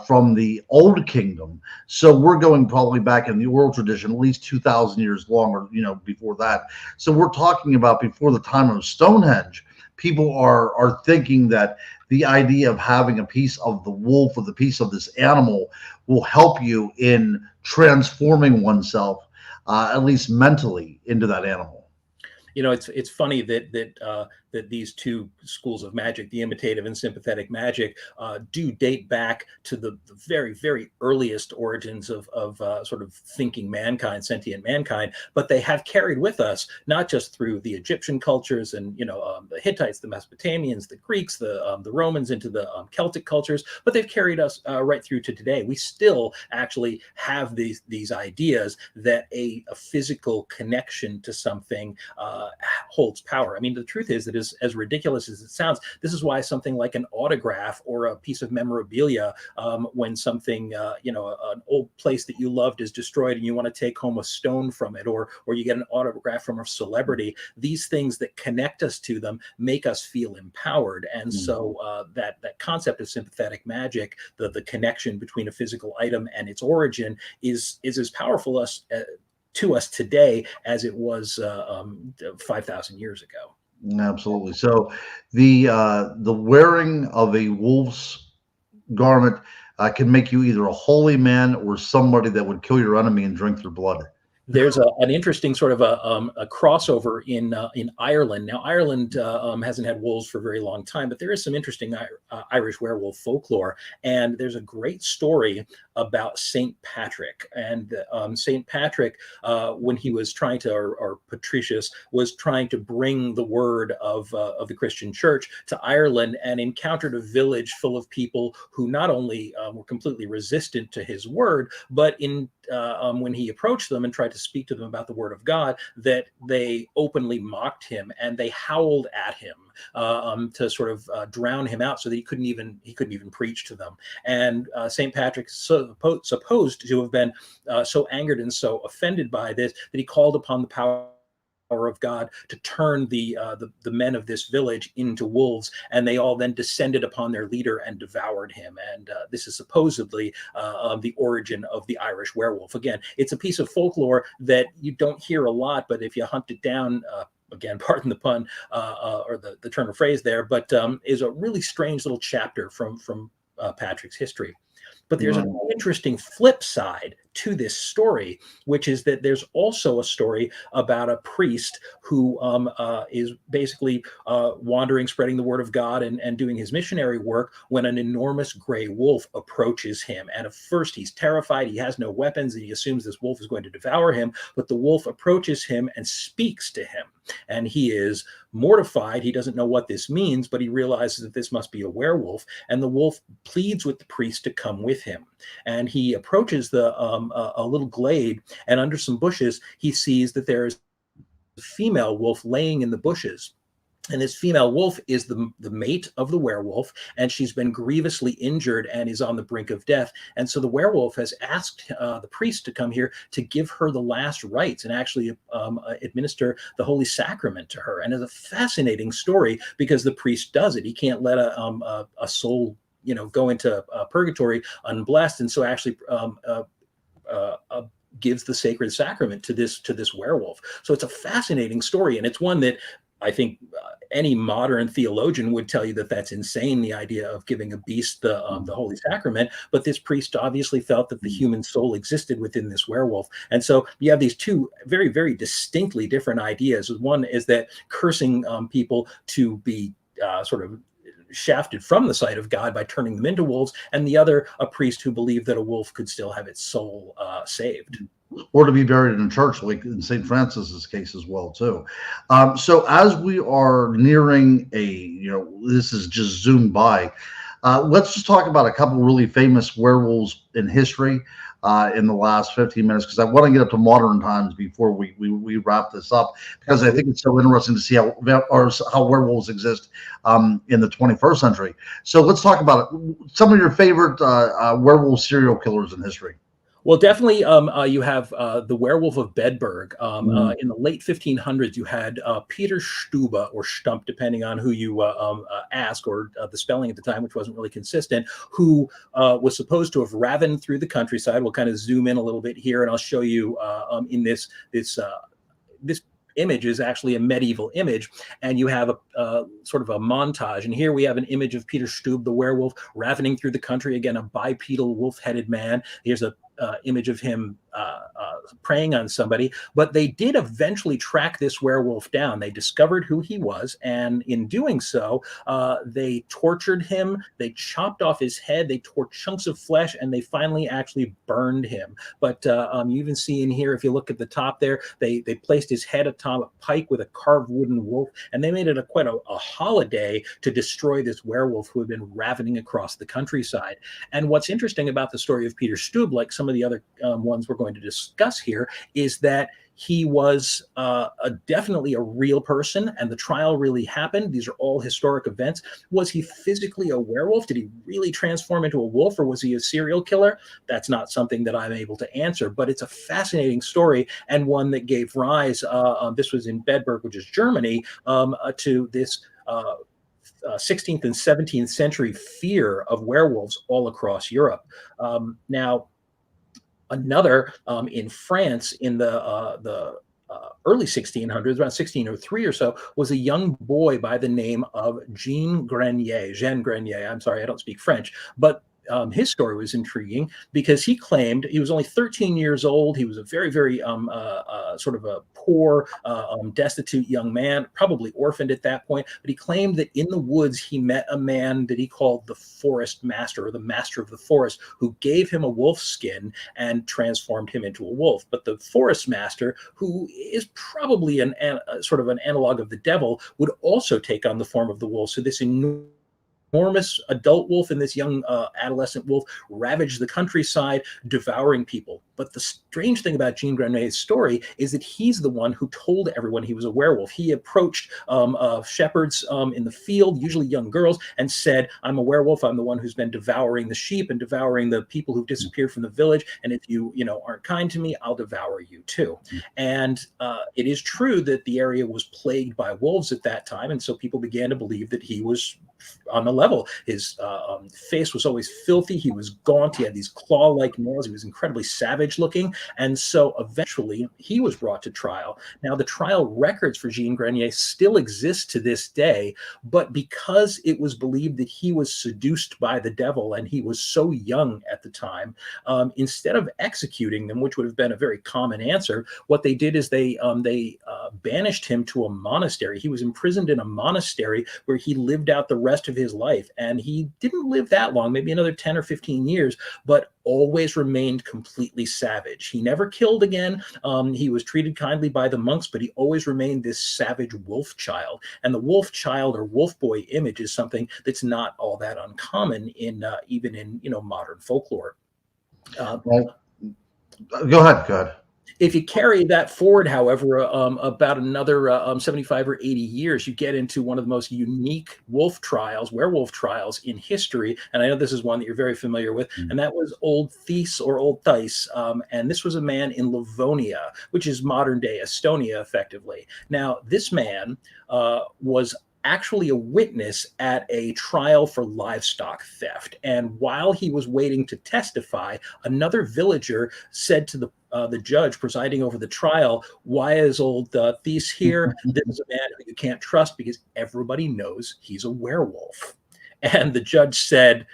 from the Old Kingdom. So we're going probably back in the oral tradition, at least 2,000 years longer, before that. So we're talking about before the time of Stonehenge. People are thinking that the idea of having a piece of the wolf or the piece of this animal will help you in transforming oneself, at least mentally, into that animal. It's funny that these two schools of magic, the imitative and sympathetic magic, do date back to the very, very earliest origins of sort of thinking mankind, sentient mankind. But they have carried with us, not just through the Egyptian cultures and the Hittites, the Mesopotamians, the Greeks, the Romans, into the Celtic cultures, but they've carried us right through to today. We still actually have these ideas that a physical connection to something holds power. I mean, the truth is that as ridiculous as it sounds, this is why something like an autograph or a piece of memorabilia, when something, an old place that you loved is destroyed and you want to take home a stone from it, or you get an autograph from a celebrity, these things that connect us to them make us feel empowered. And so that concept of sympathetic magic, the connection between a physical item and its origin, is as powerful to us today as it was 5,000 years ago. Absolutely. So the wearing of a wolf's garment can make you either a holy man or somebody that would kill your enemy and drink their blood. There's an interesting sort of a crossover in Ireland. Now, Ireland hasn't had wolves for a very long time, but there is some interesting Irish werewolf folklore. And there's a great story about Saint Patrick. And Saint Patrick, when he was trying to, or Patricius was trying to bring the word of the Christian church to Ireland, and encountered a village full of people who not only were completely resistant to his word, but when he approached them and tried to speak to them about the word of God, that they openly mocked him and they howled at him to sort of drown him out, so that he couldn't even preach to them. And St. Patrick supposed to have been so angered and so offended by this that he called upon the power of God to turn the men of this village into wolves, and they all then descended upon their leader and devoured him. And this is supposedly the origin of the Irish werewolf. Again, it's a piece of folklore that you don't hear a lot, but if you hunt it down, again, pardon the pun, or the turn of phrase there, but is a really strange little chapter from Patrick's history. But there's an interesting flip side to this story, which is that there's also a story about a priest who is basically wandering, spreading the word of God and doing his missionary work when an enormous gray wolf approaches him. And at first he's terrified. He has no weapons and he assumes this wolf is going to devour him. But the wolf approaches him and speaks to him. And he is mortified. He doesn't know what this means, but he realizes that this must be a werewolf. And the wolf pleads with the priest to come with him. And he approaches a little glade, and under some bushes, he sees that there is a female wolf laying in the bushes. And this female wolf is the mate of the werewolf, and she's been grievously injured and is on the brink of death. And so the werewolf has asked the priest to come here to give her the last rites and actually administer the Holy Sacrament to her. And it's a fascinating story because the priest does it. He can't let a soul, go into purgatory unblessed, and so actually gives the sacred sacrament to this werewolf. So it's a fascinating story, and it's one that I think any modern theologian would tell you that that's insane, the idea of giving a beast the Holy Sacrament. But this priest obviously felt that the human soul existed within this werewolf. And so you have these two very, very distinctly different ideas. One is that cursing people to be sort of shafted from the sight of God by turning them into wolves, and the other, a priest who believed that a wolf could still have its soul saved. Or to be buried in a church, like in St. Francis's case as well, too. So as we are nearing this is just zoomed by, let's just talk about a couple really famous werewolves in history in the last 15 minutes, because I want to get up to modern times before we wrap this up, because I think it's so interesting to see how werewolves exist in the 21st century. So let's talk about some of your favorite werewolf serial killers in history. Well, definitely, you have the Werewolf of Bedburg. In the late 1500s, you had Peter Stube, or Stump, depending on who you ask, or the spelling at the time, which wasn't really consistent, who was supposed to have ravened through the countryside. We'll kind of zoom in a little bit here, and I'll show you in this image is actually a medieval image, and you have a sort of a montage. And here we have an image of Peter Stube, the werewolf, ravening through the country. Again, a bipedal wolf-headed man. Here's a image of him preying on somebody. But they did eventually track this werewolf down. They discovered who he was, and in doing so, they tortured him. They chopped off his head. They tore chunks of flesh, and they finally actually burned him. But you even see in here, if you look at the top there, they placed his head atop a pike with a carved wooden wolf, and they made it quite a holiday to destroy this werewolf who had been ravening across the countryside. And what's interesting about the story of Peter Stube, like some of the other ones we're going to discuss here, is that he was definitely a real person, and the trial really happened. These are all historic events. Was he physically a werewolf? Did he really transform into a wolf, or was he a serial killer? That's not something that I'm able to answer, but it's a fascinating story, and one that gave rise, this was in Bedburg, which is Germany, to this 16th and 17th century fear of werewolves all across Europe. Now, another in France in the early 1600s, around 1603 or so, was a young boy by the name of Jean Grenier. I'm sorry, I don't speak French, but his story was intriguing because he claimed he was only 13 years old. He was a very, very sort of a poor, destitute young man, probably orphaned at that point. But he claimed that in the woods he met a man that he called the forest master, or the master of the forest, who gave him a wolf's skin and transformed him into a wolf. But the forest master, who is probably sort of an analog of the devil, would also take on the form of the wolf. So this enormous adult wolf and this young adolescent wolf ravaged the countryside, devouring people. But the strange thing about Jean Grenier's story is that he's the one who told everyone he was a werewolf. He approached shepherds in the field, usually young girls, and said, "I'm a werewolf. I'm the one who's been devouring the sheep and devouring the people who've disappeared from the village. And if you aren't kind to me, I'll devour you too." And it is true that the area was plagued by wolves at that time, and so people began to believe that he was on the level. His face was always filthy. He was gaunt. He had these claw-like nails. He was incredibly savage looking. And so eventually he was brought to trial. Now, the trial records for Jean Grenier still exist to this day, but because it was believed that he was seduced by the devil and he was so young at the time, instead of executing them, which would have been a very common answer, what they did is they banished him to a monastery. He was imprisoned in a monastery where he lived out the rest of his life. And he didn't live that long, maybe another 10 or 15 years, but always remained completely savage. He never killed again. He was treated kindly by the monks, but he always remained this savage wolf child. And the wolf child or wolf boy image is something that's not all that uncommon in even in modern folklore. Well, go ahead. If you carry that forward, however, about another 75 or 80 years, you get into one of the most unique werewolf trials in history. And I know this is one that you're very familiar with, and that was Old Thys or Old Thys. And this was a man in Livonia, which is modern day Estonia, effectively. Now, this man was actually a witness at a trial for livestock theft. And while he was waiting to testify, another villager said to the judge presiding over the trial, "Why is old Thys here? This is a man who you can't trust because everybody knows he's a werewolf." And the judge said,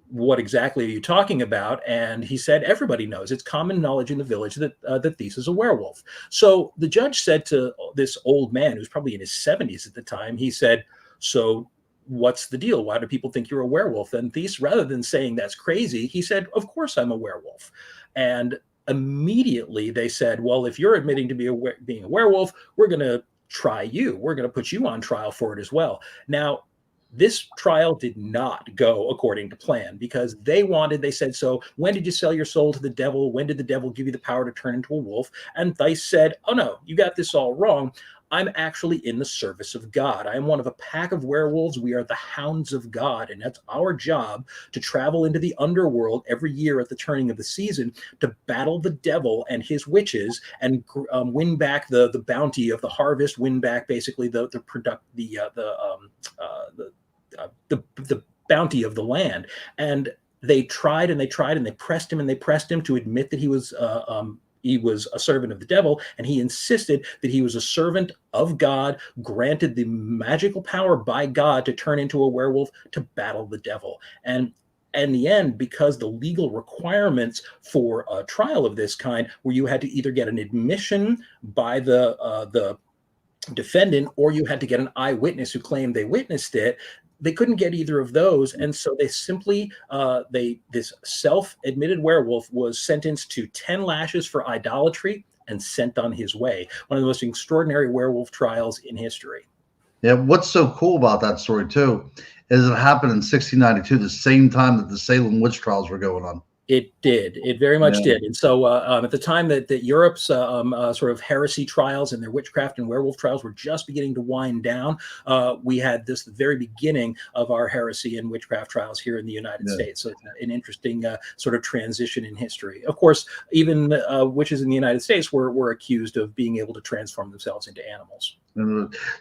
"What exactly are you talking about?" And he said, "Everybody knows. It's common knowledge in the village that Thys is a werewolf." So the judge said to this old man, who's probably in his 70s at the time, he said, "So what's the deal? Why do people think you're a werewolf?" And Thys, rather than saying that's crazy, he said, "Of course I'm a werewolf." And immediately they said, "Well, if you're admitting to being a werewolf, we're going to try you. We're going to put you on trial for it as well." Now, this trial did not go according to plan because they said, "So when did you sell your soul to the devil? When did the devil give you the power to turn into a wolf?" And Thys said, "Oh no, you got this all wrong. I'm actually in the service of God. I am one of a pack of werewolves. We are the hounds of God. And that's our job to travel into the underworld every year at the turning of the season to battle the devil and his witches and win back the bounty of the harvest, win back basically the bounty of the land." And they tried and they tried and they pressed him to admit that he was a servant of the devil, and he insisted that he was a servant of God, granted the magical power by God to turn into a werewolf to battle the devil. And in the end, because the legal requirements for a trial of this kind, where you had to either get an admission by the defendant or you had to get an eyewitness who claimed they witnessed it, they couldn't get either of those. And so they simply, this self-admitted werewolf was sentenced to 10 lashes for idolatry and sent on his way. One of the most extraordinary werewolf trials in history. Yeah, what's so cool about that story too is it happened in 1692, the same time that the Salem witch trials were going on. It did. It very much did. And so at the time that Europe's sort of heresy trials and their witchcraft and werewolf trials were just beginning to wind down, we had the very beginning of our heresy and witchcraft trials here in the United States. So it's an interesting sort of transition in history. Of course, even witches in the United States were accused of being able to transform themselves into animals.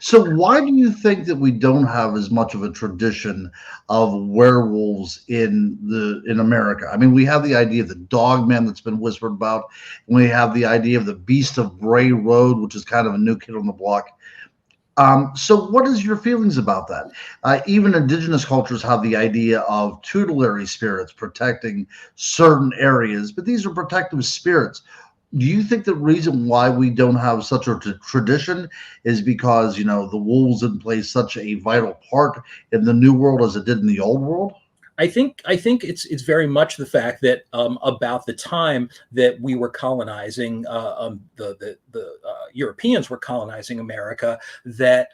So why do you think that we don't have as much of a tradition of werewolves in America? I mean, we have the idea of the dog man that's been whispered about, and we have the idea of the Beast of Bray Road, which is kind of a new kid on the block. So what is your feelings about that? Even indigenous cultures have the idea of tutelary spirits protecting certain areas, but these are protective spirits. Do you think the reason why we don't have such a tradition is because, the wolves didn't play such a vital part in the New World as it did in the Old World? I think it's very much the fact that about the time that we were colonizing, the Europeans were colonizing America, that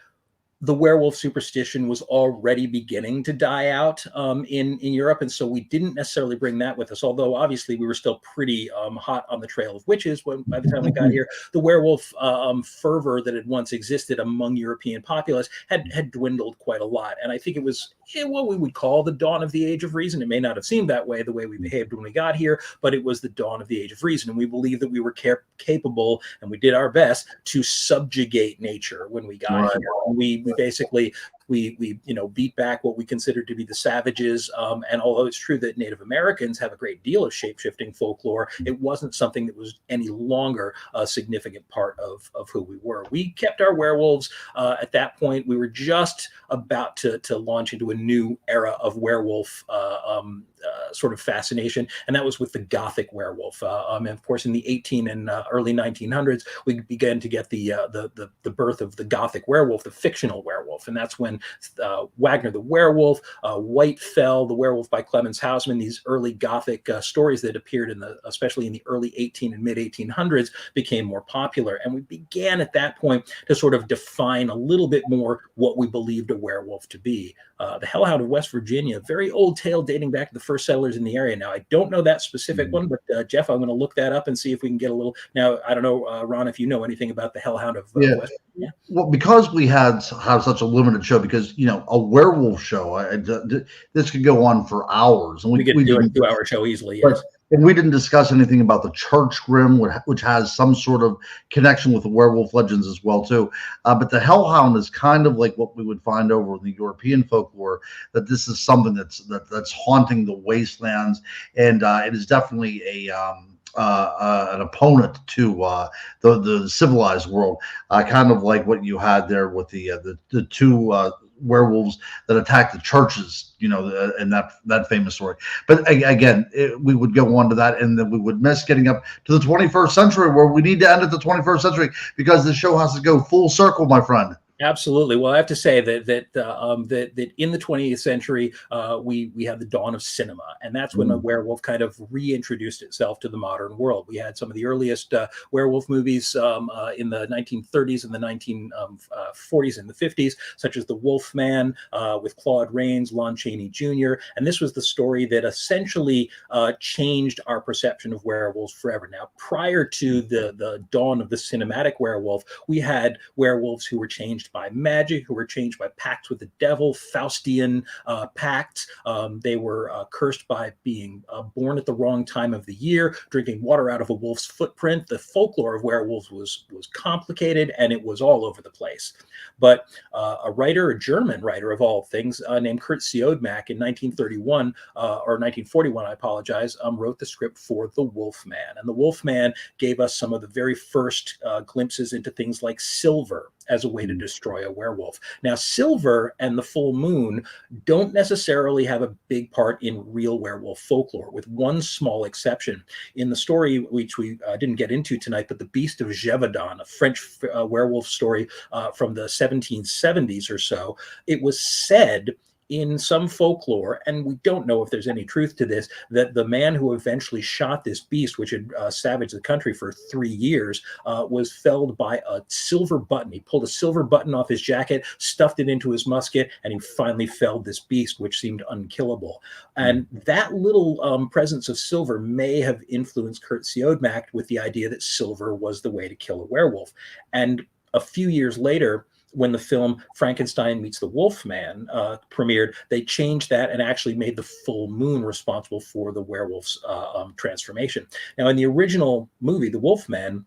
the werewolf superstition was already beginning to die out in Europe. And so we didn't necessarily bring that with us, although obviously we were still pretty hot on the trail of witches by the time we got here. The werewolf fervor that had once existed among European populace had dwindled quite a lot. And I think it was what we would call the dawn of the age of reason. It may not have seemed that way the way we behaved when we got here, but it was the dawn of the age of reason. And we believed that we were capable, and we did our best to subjugate nature when we got here. And we basically we beat back what we consider to be the savages. And although it's true that Native Americans have a great deal of shape-shifting folklore, it wasn't something that was any longer a significant part of who we were. We kept our werewolves. At that point, we were just about to launch into a new era of werewolf sort of fascination, and that was with the Gothic werewolf. And of course, in the 18 and early 1900s, we began to get the birth of the Gothic werewolf, the fictional werewolf, and that's when Wagner the Werewolf, White Fell, the Werewolf by Clemens Hausmann, these early Gothic stories that appeared especially in the early 18 and mid 1800s, became more popular, and we began at that point to sort of define a little bit more what we believed a werewolf to be. The Hellhound of West Virginia, very old tale dating back to the first settlers in the area. Now, I don't know that specific one, but Jeff, I'm going to look that up and see if we can get a little. Now, I don't know, Ron, if you know anything about the Hellhound of West Virginia. Well, because we have such a limited show, because a werewolf show, this could go on for hours, and we could do a 2-hour show easily. Yes. And we didn't discuss anything about the Church Grim, which has some sort of connection with the werewolf legends as well too. But the Hellhound is kind of like what we would find over in the European folklore. That this is something that's haunting the wastelands, and it is definitely an opponent to the civilized world, kind of like what you had there with the two werewolves that attacked the churches, in that famous story. But again, we would go on to that, and then we would miss getting up to the 21st century, where we need to end at the 21st century, because the show has to go full circle, my friend. Absolutely. Well, I have to say that in the 20th century, we had the dawn of cinema, and that's when the werewolf kind of reintroduced itself to the modern world. We had some of the earliest werewolf movies in the 1930s and the 1940s and the 50s, such as The Wolf Man with Claude Rains, Lon Chaney Jr., and this was the story that essentially changed our perception of werewolves forever. Now, prior to the dawn of the cinematic werewolf, we had werewolves who were changed by magic, who were changed by pacts with the devil, Faustian pacts. They were cursed by being born at the wrong time of the year, drinking water out of a wolf's footprint. The folklore of werewolves was complicated, and it was all over the place. But a German writer of all things, named Kurt Siodmak in 1931 or 1941, I apologize, wrote the script for The Wolf Man. And The Wolf Man gave us some of the very first glimpses into things like silver as a way to destroy a werewolf. Now, silver and the full moon don't necessarily have a big part in real werewolf folklore, with one small exception. In the story, which we didn't get into tonight, but The Beast of Gévaudan, a French werewolf story from the 1770s or so, it was said in some folklore, and we don't know if there's any truth to this, that the man who eventually shot this beast, which had savaged the country for 3 years, was felled by a silver button. He pulled a silver button off his jacket, stuffed it into his musket, and he finally felled this beast, which seemed unkillable. And that little presence of silver may have influenced Kurt Siodmak with the idea that silver was the way to kill a werewolf. And a few years later, when the film Frankenstein Meets the Wolf Man premiered, they changed that and actually made the full moon responsible for the werewolf's transformation. Now, in the original movie, The Wolf Man,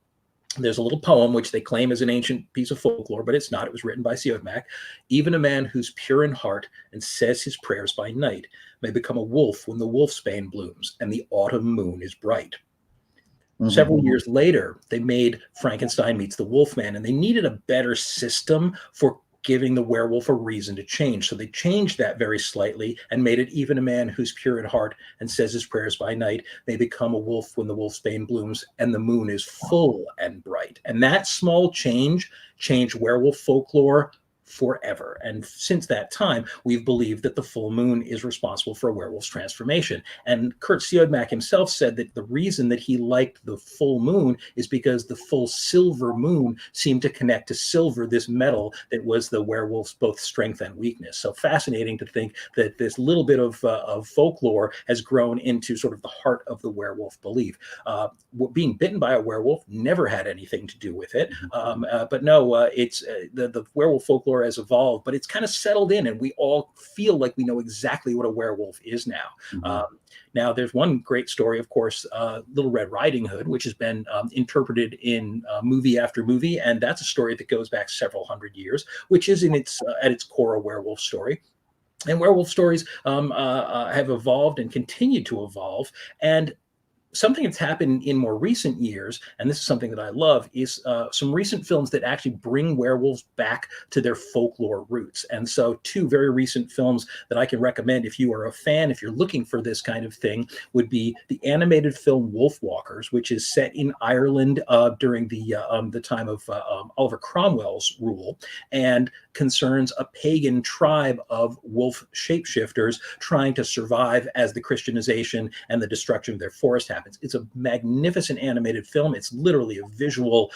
there's a little poem which they claim is an ancient piece of folklore, but it's not. It was written by Siodmak. Even a man who's pure in heart and says his prayers by night may become a wolf when the wolfsbane blooms and the autumn moon is bright. Several years later, they made Frankenstein Meets the Wolfman, and they needed a better system for giving the werewolf a reason to change. So they changed that very slightly and made it even a man who's pure in heart and says his prayers by night may become a wolf when the wolfsbane blooms and the moon is full and bright. And that small change changed werewolf folklore forever. And since that time, we've believed that the full moon is responsible for a werewolf's transformation. And Kurt Siodmak himself said that the reason that he liked the full moon is because the full silver moon seemed to connect to silver, this metal that was the werewolf's both strength and weakness. So fascinating to think that this little bit of folklore has grown into sort of the heart of the werewolf belief. Being bitten by a werewolf never had anything to do with it. But no, it's the werewolf folklore folklore has evolved, but it's kind of settled in, and we all feel like we know exactly what a werewolf is now. Mhm. Now, there's one great story, of course, Little Red Riding Hood, which has been interpreted in movie after movie, and that's a story that goes back several hundred years, which is in its at its core a werewolf story. And werewolf stories have evolved and continue to evolve. And something that's happened in more recent years, and this is something that I love, is some recent films that actually bring werewolves back to their folklore roots. And so, two very recent films that I can recommend if you are a fan, if you're looking for this kind of thing, would be the animated film Wolfwalkers, which is set in Ireland during the time of Oliver Cromwell's rule, and concerns a pagan tribe of wolf shapeshifters trying to survive as the Christianization and the destruction of their forest happens. It's a magnificent animated film. It's literally a visual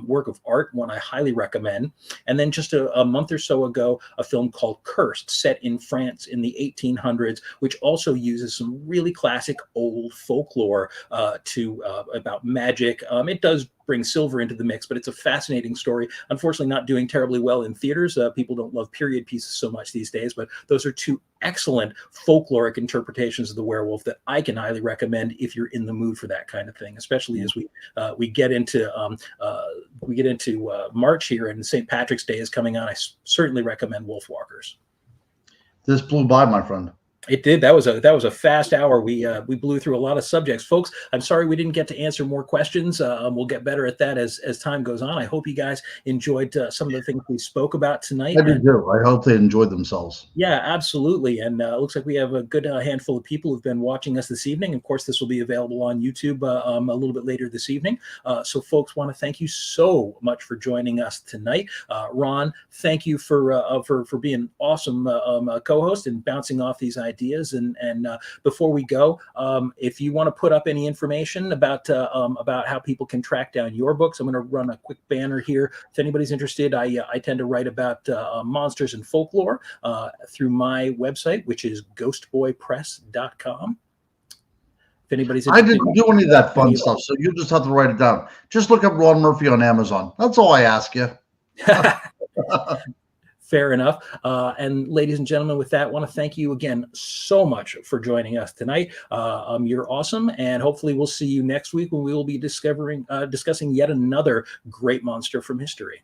work of art, one I highly recommend. And then just a month or so ago, a film called Cursed, set in France in the 1800s, which also uses some really classic old folklore about magic. It does bring silver into the mix, but it's a fascinating story. Unfortunately, not doing terribly well in theaters. People don't love period pieces so much these days, but those are two excellent folkloric interpretations of the werewolf that I can highly recommend if you're in the mood for that kind of thing, especially as we get into March here and St. Patrick's Day is coming on. I certainly recommend Wolfwalkers. This blew by, my friend. It did. That was a fast hour. We blew through a lot of subjects, folks. I'm sorry we didn't get to answer more questions. We'll get better at that as time goes on. I hope you guys enjoyed some of the things we spoke about tonight. I did too. I hope they enjoyed themselves. Yeah, absolutely. And it looks like we have a good handful of people who've been watching us this evening. Of course, this will be available on YouTube a little bit later this evening. So, folks, want to thank you so much for joining us tonight. Ron, thank you for being an awesome co-host and bouncing off these ideas. And before we go, if you want to put up any information about how people can track down your books, I'm going to run a quick banner here. If anybody's interested, I tend to write about monsters and folklore through my website, which is ghostboypress.com. If anybody's interested, I didn't do any of that fun stuff, so you just have to write it down. Just look up Ron Murphy on Amazon. That's all I ask you. Fair enough. And ladies and gentlemen, with that, I want to thank you again so much for joining us tonight. You're awesome. And hopefully we'll see you next week when we will be discussing yet another great monster from history.